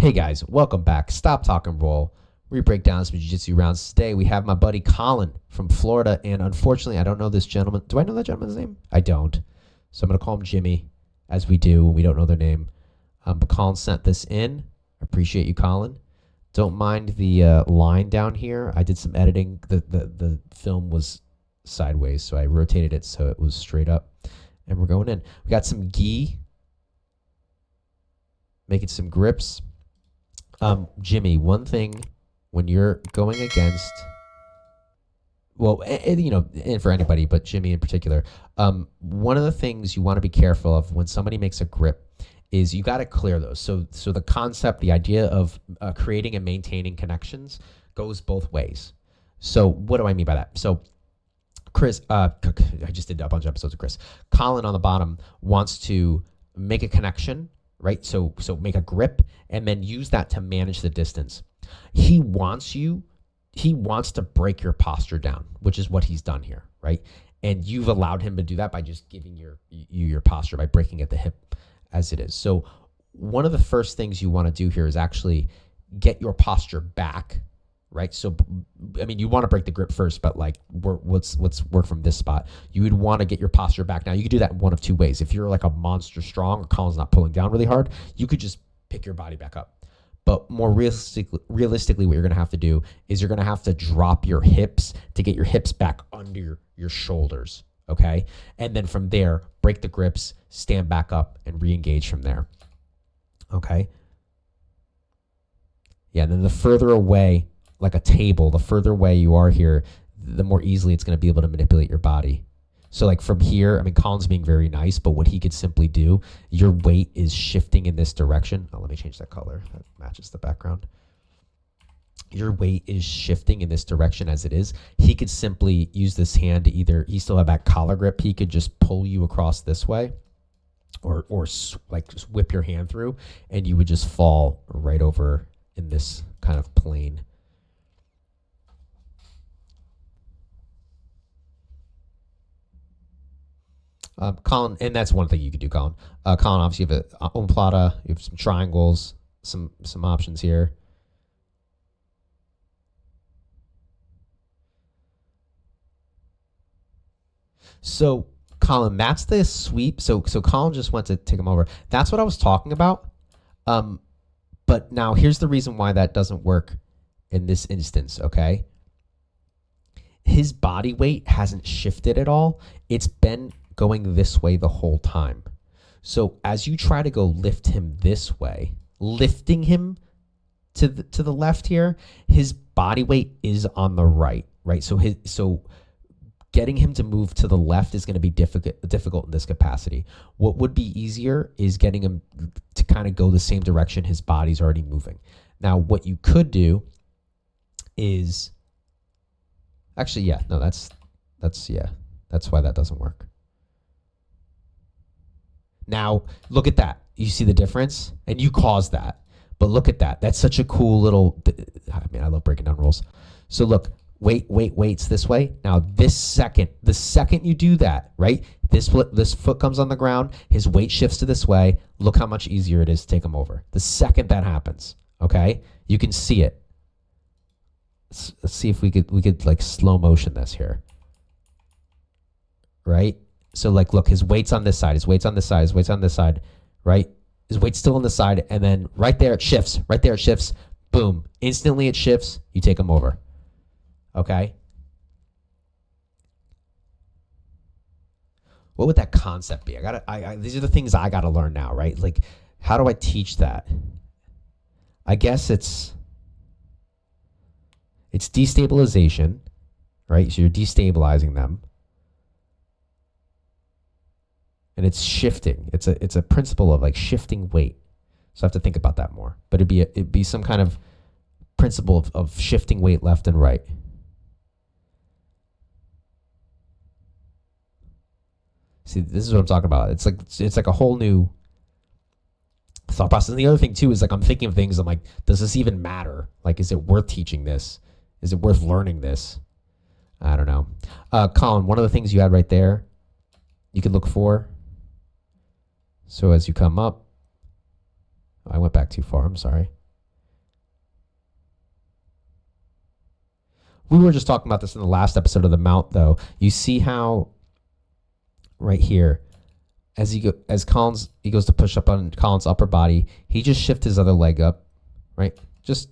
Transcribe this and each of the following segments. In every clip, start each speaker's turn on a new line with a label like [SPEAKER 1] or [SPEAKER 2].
[SPEAKER 1] Hey guys, welcome back. Stop Talk and Roll. We break down some jiu-jitsu rounds. Today we have my buddy Colin from Florida, and unfortunately I don't know this gentleman. Do I know that gentleman's name? I don't. So I'm going to call him Jimmy, as we do when we don't know their name. But Colin sent this in. Appreciate you, Colin. Don't mind the line down here. I did some editing. The film was sideways, so I rotated it so it was straight up. And we're going in. We got some gi. Making some grips. Jimmy, one thing when you're going against, well, and for anybody, but Jimmy in particular, one of the things you want to be careful of when somebody makes a grip is you got to clear those. So the concept, the idea of creating and maintaining connections goes both ways. So what do I mean by that? So Chris, I just did a bunch of episodes of Chris. Colin on the bottom wants to make a connection, right? So make a grip and then use that to manage the distance. He wants to break your posture down, which is what he's done here, right? And you've allowed him to do that by just giving your posture, by breaking at the hip as it is. So one of the first things you want to do here is actually get your posture back, right? So, I mean, you want to break the grip first, but like, let's work from this spot. You would want to get your posture back. Now, you could do that in one of two ways. If you're like a monster strong or Colin's not pulling down really hard, you could just pick your body back up. But more realistically, what you're going to have to do is you're going to have to drop your hips to get your hips back under your shoulders, okay? And then from there, break the grips, stand back up, and re-engage from there, okay? Yeah, and then the further away, like a table, the further away you are here, the more easily it's going to be able to manipulate your body. So like from here, I mean, Colin's being very nice, but what he could simply do, your weight is shifting in this direction. Oh, let me change that color. That matches the background. Your weight is shifting in this direction as it is. He could simply use this hand to either, he still have that collar grip. He could just pull you across this way or like just whip your hand through and you would just fall right over in this kind of plane. Colin, and that's one thing you could do, Colin. Colin, obviously you have a omoplata, you have some triangles, some options here. So, Colin, that's the sweep. So Colin just went to take him over. That's what I was talking about. But now here's the reason why that doesn't work in this instance, okay? His body weight hasn't shifted at all. It's been going this way the whole time. So as you try to go lift him this way, lifting him to the left here, his body weight is on the right? So getting him to move to the left is going to be difficult in this capacity. What would be easier is getting him to kind of go the same direction his body's already moving. Now, what you could do is actually, yeah, no, that's why that doesn't work. Now, look at that. You see the difference? And you caused that. But look at that. That's such a cool little, I mean, I love breaking down rules. So look, waits this way. Now, the second you do that, right? This foot comes on the ground. His weight shifts to this way. Look how much easier it is to take him over. The second that happens, okay? You can see it. Let's see if we could like slow motion this here. Right? So like, look, his weight's on this side, his weight's on this side, his weight's on this side, right? His weight's still on the side, and then right there it shifts. Right there it shifts. Boom. Instantly it shifts. You take him over. Okay? What would that concept be? These are the things I gotta learn now, right? Like, how do I teach that? I guess it's destabilization, right? So you're destabilizing them. And it's shifting. It's a principle of like shifting weight. So I have to think about that more. But it'd be some kind of principle of shifting weight left and right. See, this is what I'm talking about. It's like a whole new thought process. And the other thing too is like I'm thinking of things. I'm like, does this even matter? Like, is it worth teaching this? Is it worth learning this? I don't know. Colin, one of the things you had right there, you could look for. So as you come up, I went back too far. I'm sorry. We were just talking about this in the last episode of the mount, though. You see how right here, as Colin's, he goes to push up on Colin's upper body, he just shifts his other leg up, right? Just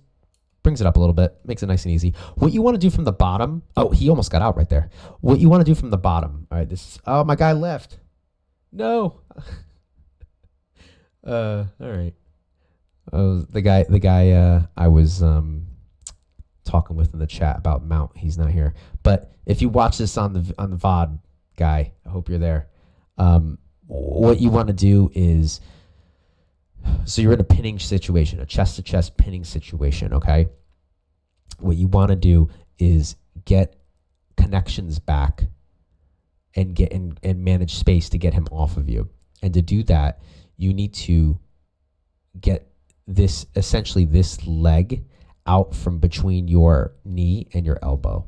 [SPEAKER 1] brings it up a little bit, makes it nice and easy. What you want to do from the bottom, oh, he almost got out right there. What you want to do from the bottom, all right, this is, oh, my guy left. No. All right. Oh, the guy I was talking with in the chat about mount, he's not here. But if you watch this on the VOD, guy, I hope you're there. What you want to do is, so you're in a pinning situation, a chest-to-chest pinning situation, okay? What you want to do is get connections back and manage space to get him off of you. And to do that, you need to get this, essentially this leg out from between your knee and your elbow.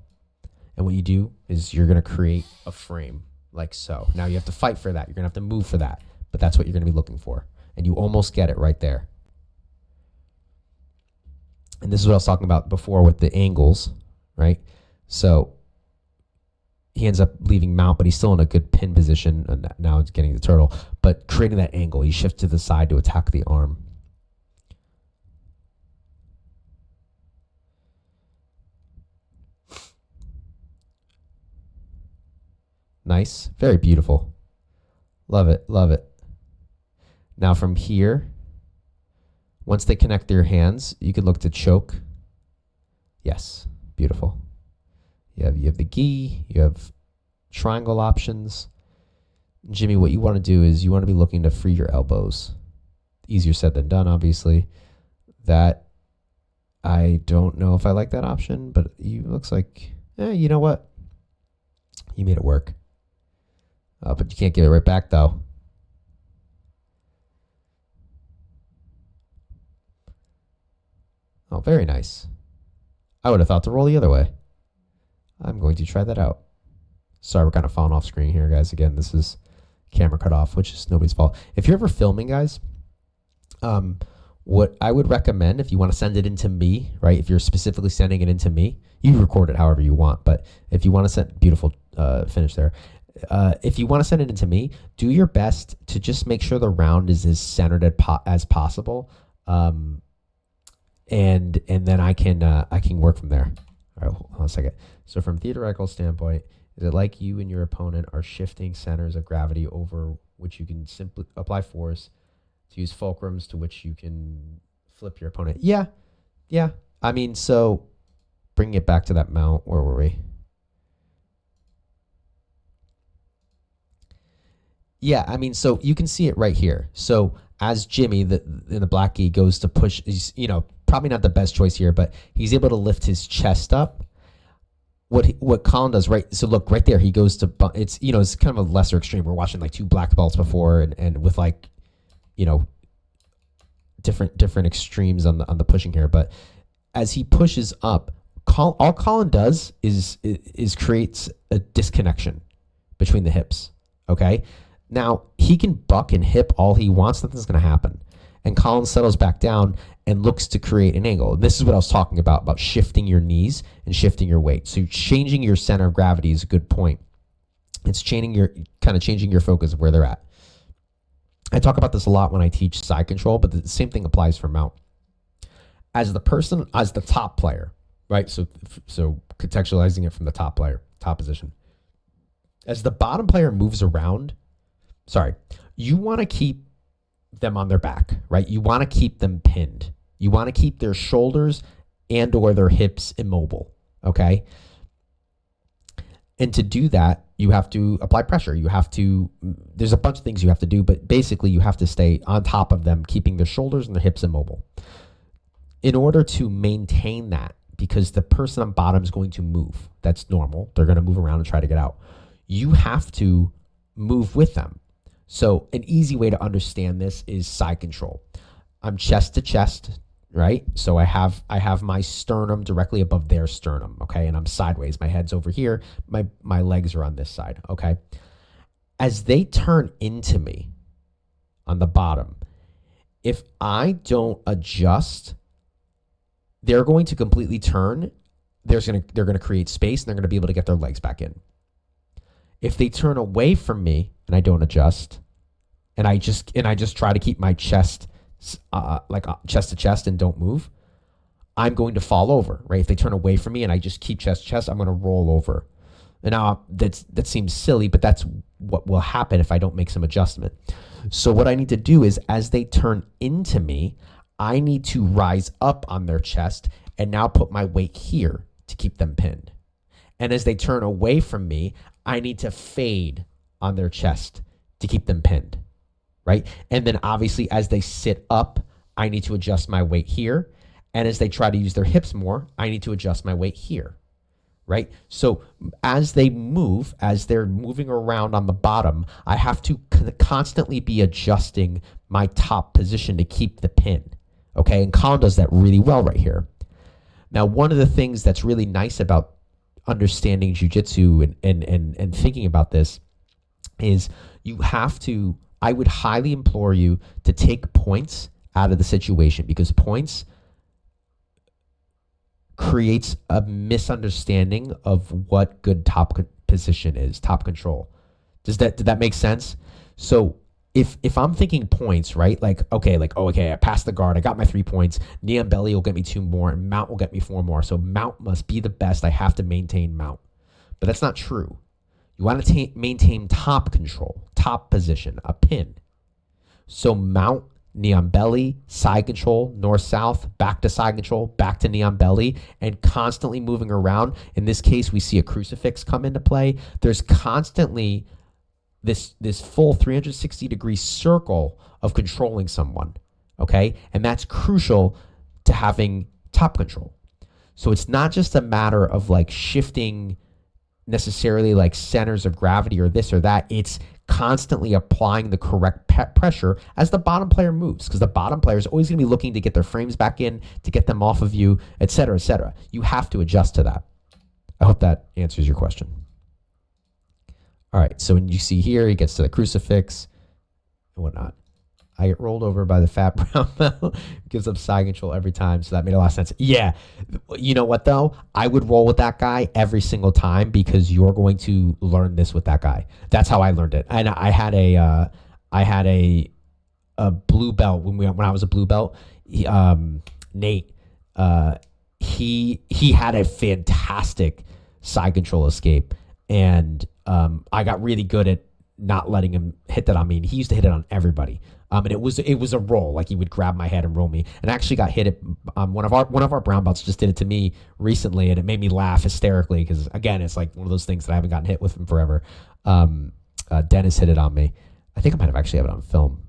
[SPEAKER 1] And what you do is you're going to create a frame like so. Now you have to fight for that. You're going to have to move for that. But that's what you're going to be looking for. And you almost get it right there. And this is what I was talking about before with the angles, right? So he ends up leaving mount, but he's still in a good pin position. And now it's getting the turtle. But creating that angle, he shifts to the side to attack the arm. Nice. Very beautiful. Love it. Love it. Now from here, once they connect their hands, you can look to choke. Yes. Beautiful. You have the gi. You have triangle options. Jimmy, what you want to do is you want to be looking to free your elbows. Easier said than done, obviously. That, I don't know if I like that option, but looks like, you know what? You made it work. But you can't give it right back, though. Oh, very nice. I would have thought to roll the other way. I'm going to try that out. Sorry, we're kind of falling off screen here, guys. Again, this is camera cut off, which is nobody's fault. If you're ever filming, guys, what I would recommend, if you want to send it into me, right? If you're specifically sending it into me, you record it however you want. But if you want to send, beautiful finish there. If you want to send it into me, do your best to just make sure the round is as centered as possible, and then I can work from there. All right, hold on a second. So from a theoretical standpoint, is it like you and your opponent are shifting centers of gravity over which you can simply apply force to use fulcrums to which you can flip your opponent? Yeah. I mean, so bring it back to that mount. Where were we? Yeah, I mean, so you can see it right here. So as Jimmy, in the black gi, goes to push, he's, probably not the best choice here, but he's able to lift his chest up. What Colin does, right? So look, right there, he goes to, it's, it's kind of a lesser extreme. We're watching like 2 black belts before and with like, different extremes on the pushing here. But as he pushes up, all Colin does is creates a disconnection between the hips, okay? Now, he can buck and hip all he wants. Nothing's going to happen. And Colin settles back down and looks to create an angle. And this is what I was talking about shifting your knees and shifting your weight. So changing your center of gravity is a good point. It's changing your focus of where they're at. I talk about this a lot when I teach side control, but the same thing applies for mount. As the top player, right? So contextualizing it from the top player, top position. As the bottom player moves around, you want to keep them on their back, right? You want to keep them pinned. You want to keep their shoulders and or their hips immobile, okay? And to do that, you have to apply pressure. There's a bunch of things you have to do, but basically you have to stay on top of them, keeping their shoulders and their hips immobile. In order to maintain that, because the person on bottom is going to move, that's normal. They're going to move around and try to get out. You have to move with them. So an easy way to understand this is side control. I'm chest to chest, right? So I have my sternum directly above their sternum, okay? And I'm sideways. My head's over here. My legs are on this side, okay? As they turn into me on the bottom, if I don't adjust, they're going to completely turn they're gonna create space and they're gonna be able to get their legs back in. If they turn away from me and I don't adjust, and I just try to keep my chest chest to chest and don't move, I'm going to fall over, right? If they turn away from me and I just keep chest to chest, I'm going to roll over. And now that seems silly, but that's what will happen if I don't make some adjustment. So what I need to do is, as they turn into me, I need to rise up on their chest and now put my weight here to keep them pinned. And as they turn away from me, I need to fade on their chest to keep them pinned, right? And then obviously as they sit up, I need to adjust my weight here. And as they try to use their hips more, I need to adjust my weight here, right? So as they move, as they're moving around on the bottom, I have to constantly be adjusting my top position to keep the pin, okay? And Colin does that really well right here. Now, one of the things that's really nice about understanding jiu-jitsu and thinking about this is you have to, I would highly implore you to take points out of the situation, because points creates a misunderstanding of what good top position is, top control. Did that make sense? So if I'm thinking points, right? Okay, I passed the guard, I got my 3 points, knee on belly will get me 2 more, and mount will get me 4 more. So mount must be the best. I have to maintain mount. But that's not true. You want to maintain top control, top position, a pin. So mount, knee on belly, side control, north-south, back to side control, back to knee on belly, and constantly moving around. In this case, we see a crucifix come into play. There's constantly this full 360-degree circle of controlling someone, okay? And that's crucial to having top control. So it's not just a matter of like shifting necessarily like centers of gravity or this or that. It's constantly applying the correct pressure as the bottom player moves, because the bottom player is always going to be looking to get their frames back in, to get them off of you, et cetera, et cetera. You have to adjust to that. I hope that answers your question. All right, so when you see here, he gets to the crucifix and whatnot. I get rolled over by the fat brown belt. Gives up side control every time, so that made a lot of sense. Yeah, you know what though? I would roll with that guy every single time, because you're going to learn this with that guy. That's how I learned it. And I had a blue belt when I was a blue belt. Nate, he had a fantastic side control escape, and I got really good at not letting him hit that on me. And he used to hit it on everybody. And it was a roll. Like, he would grab my head and roll me. And I actually got hit at one of our brown belts just did it to me recently, and it made me laugh hysterically, because again, it's like one of those things that I haven't gotten hit with him forever. Dennis hit it on me. I think I might have actually have it on film.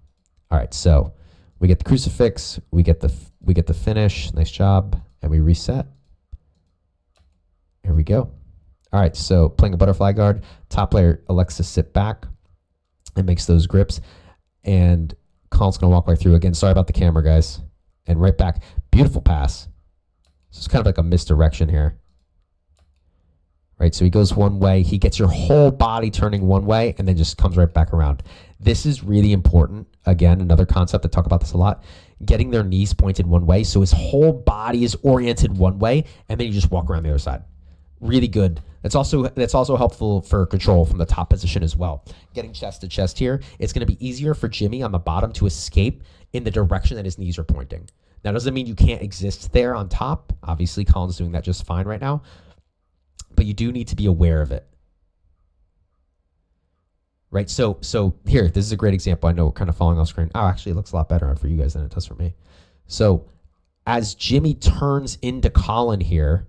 [SPEAKER 1] All right, so we get the crucifix, we get the finish. Nice job, and we reset. Here we go. All right, so playing a butterfly guard, top player elects to sit back and makes those grips, and Colin's going to walk right through. Again, sorry about the camera, guys. And right back. Beautiful pass. So it's kind of like a misdirection here. Right, so he goes one way. He gets your whole body turning one way and then just comes right back around. This is really important. Again, another concept, I talk about this a lot. Getting their knees pointed one way, so his whole body is oriented one way, and then you just walk around the other side. Really good. That's also helpful for control from the top position as well. Getting chest to chest here, it's going to be easier for Jimmy on the bottom to escape in the direction that his knees are pointing. Now, doesn't mean you can't exist there on top. Obviously, Colin's doing that just fine right now, but you do need to be aware of it. Right? So here, this is a great example. I know we're kind of falling off screen. Oh, actually, it looks a lot better for you guys than it does for me. So as Jimmy turns into Colin here,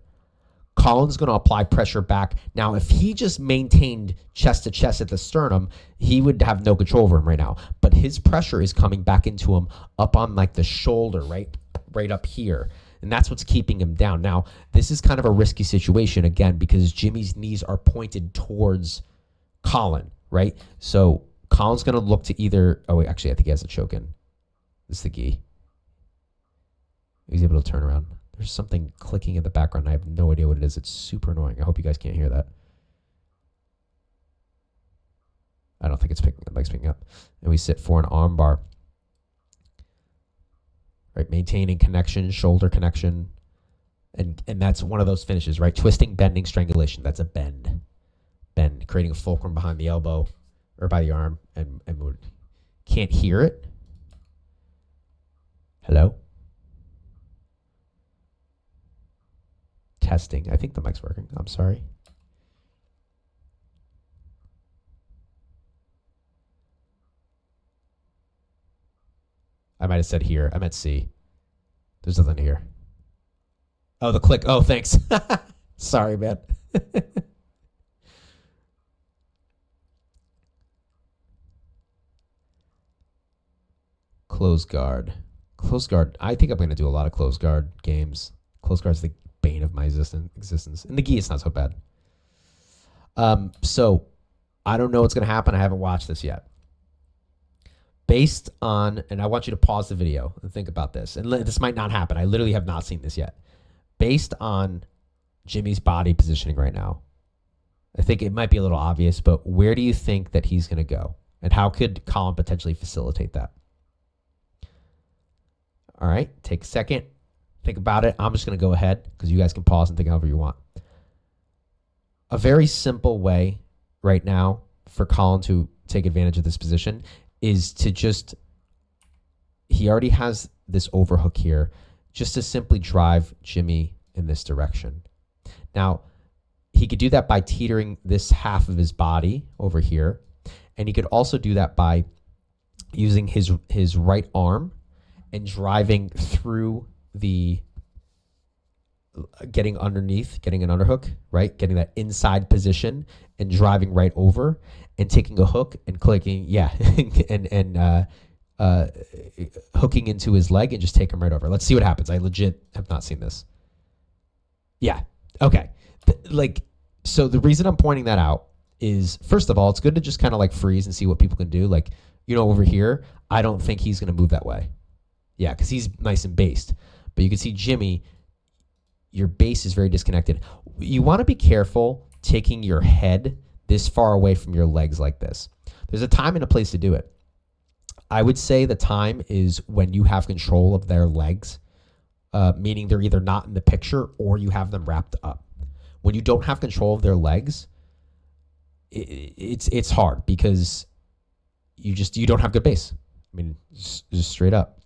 [SPEAKER 1] Colin's going to apply pressure back. Now, if he just maintained chest to chest at the sternum, he would have no control over him right now. But his pressure is coming back into him up on like the shoulder, right up here. And that's what's keeping him down. Now, this is kind of a risky situation, again, because Jimmy's knees are pointed towards Colin, right? So Colin's going to look to either... Oh, wait, actually, I think he has a choke in. This is the gi. He's able to turn around. There's something clicking in the background. I have no idea what it is. It's super annoying. I hope you guys can't hear that. I don't think it's picking up. And we sit for an arm bar. Right, maintaining connection, shoulder connection. And that's one of those finishes, right? Twisting, bending, strangulation. That's a bend. Bend, creating a fulcrum behind the elbow or by the arm, and can't hear it. Hello? Testing. I think the mic's working. I'm sorry. I might have said here. I meant C. There's nothing here. Oh, the click. Oh, thanks. Sorry, man. Close guard. Close guard. I think I'm going to do a lot of close guard games. Close guard's the bane of my existence. In the gi, it's not so bad. So I don't know what's going to happen. I haven't watched this yet. Based on, and I want you to pause the video and think about this. And this might not happen. I literally have not seen this yet. Based on Jimmy's body positioning right now, I think it might be a little obvious, but where do you think that he's going to go? And how could Colin potentially facilitate that? All right, take a second. Think about it. I'm just going to go ahead because you guys can pause and think however you want. A very simple way right now for Colin to take advantage of this position is to just, he already has this overhook here, just to simply drive Jimmy in this direction. Now, he could do that by teetering this half of his body over here, and he could also do that by using his right arm and driving through the, getting underneath, getting an underhook, right? Getting that inside position and driving right over and taking a hook and clicking, yeah, and hooking into his leg and just take him right over. Let's see what happens. I legit have not seen this. Yeah, okay. So the reason I'm pointing that out is, first of all, it's good to just kind of like freeze and see what people can do. Like, you know, over here, I don't think he's going to move that way. Yeah, because he's nice and based. But you can see Jimmy, your base is very disconnected. You want to be careful taking your head this far away from your legs like this. There's a time and a place to do it. I would say the time is when you have control of their legs, meaning they're either not in the picture or you have them wrapped up. When you don't have control of their legs, it's hard because you don't have good base. I mean, just straight up.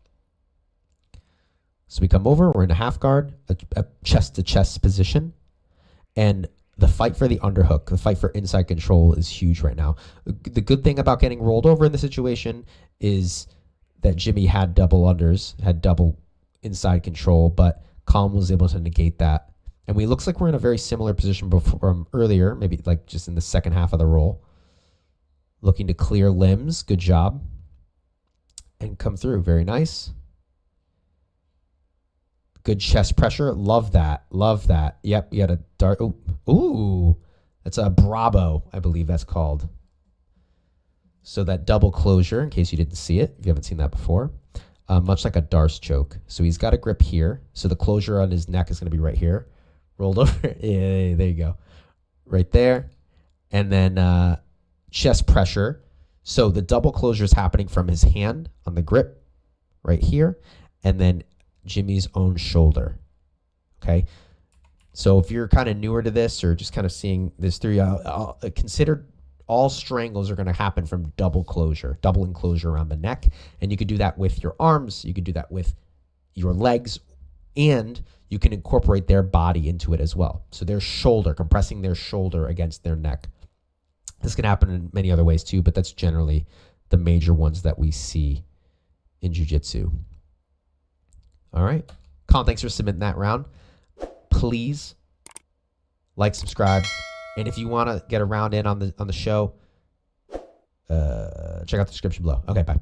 [SPEAKER 1] So we come over, we're in a half guard, a chest-to-chest position, and the fight for the underhook, the fight for inside control is huge right now. The good thing about getting rolled over in the situation is that Jimmy had double unders, had double inside control, but Colin was able to negate that. And it looks like we're in a very similar position from earlier, maybe like just in the second half of the roll. Looking to clear limbs, good job. And come through, very nice. Good chest pressure. Love that. Love that. Yep. You had a dart. Ooh. That's a Bravo, I believe that's called. So that double closure, in case you didn't see it, if you haven't seen that before, much like a Darce choke. So he's got a grip here. So the closure on his neck is going to be right here. Rolled over. Yeah, there you go. Right there. And then chest pressure. So the double closure is happening from his hand on the grip right here. And then Jimmy's own shoulder. Okay. So if you're kind of newer to this or just kind of seeing this through, I'll consider all strangles are going to happen from double enclosure around the neck. And you could do that with your arms. You could do that with your legs, and you can incorporate their body into it as well. So their shoulder, compressing their shoulder against their neck. This can happen in many other ways too, but that's generally the major ones that we see in jiu-jitsu. All right. Colin, thanks for submitting that round. Please like, subscribe, and if you want to get a round in on the show, check out the description below. Okay, bye.